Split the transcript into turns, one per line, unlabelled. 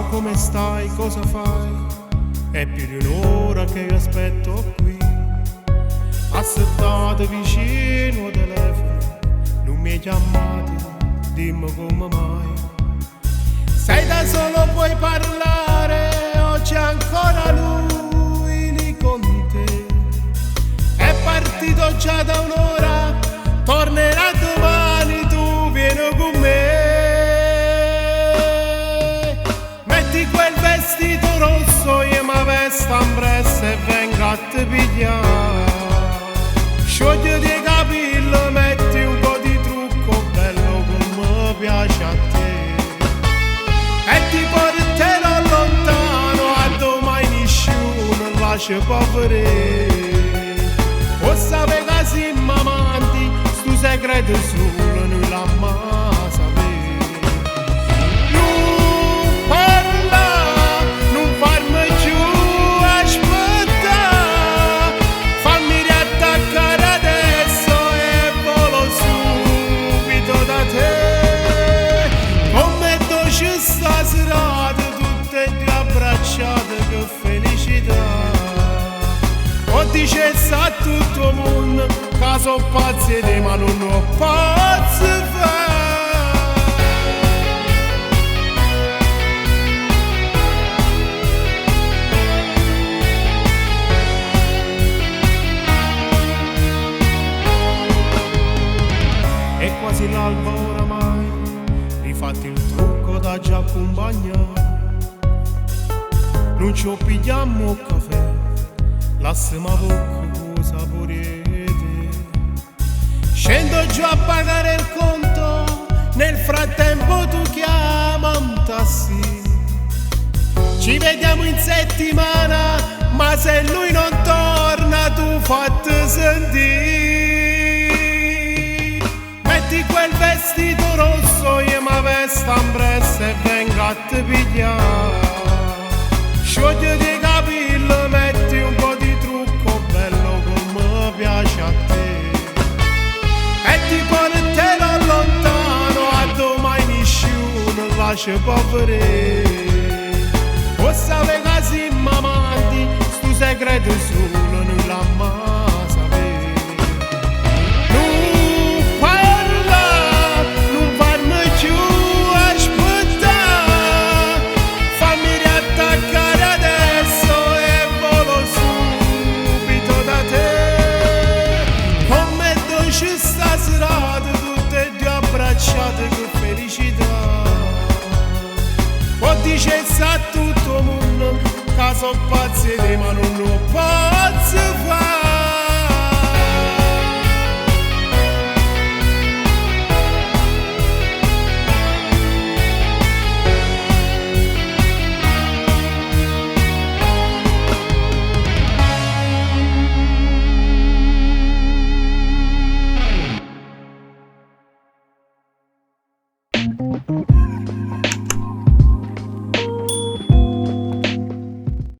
Come stai? Cosa fai? È più di un'ora che io aspetto qui, assettato vicino al telefono, non mi hai chiamato, dimmi come mai. Sei da solo, puoi parlare, oggi ancora lui lì con te. È partito già da un'ora, tornerà domani, tu vieni con me. Quel vestito rosso, io mi vesto ambressa e vengo a te pigliare. Sciogliti i capelli, metti un po' di trucco bello come piace a te, e ti porterò lontano, a domani nessuno lascia povere. O sapere che siamo amanti, sto segreto solo noi la sapere. Che felicità, o dicesse a tutto il mondo che sono pazzi ma non lo posso fare. È quasi l'alba oramai, rifatti il trucco da già accompagnare. Non ci pigliamo caffè, lasciamo poco saporiete. Scendo giù a pagare il conto, nel frattempo tu chiama un tassi. Ci vediamo in settimana, ma se lui non torna tu fatti sentire. Metti quel vestito rosso, io mi vesto ambressa e vengo a te pigliare. Sciogliti i capelli, metti un po' di trucco bello come piace a te, e ti porterò lontano, a domani nessuno lascia povere. O sapere che siamo amanti, sto segreto su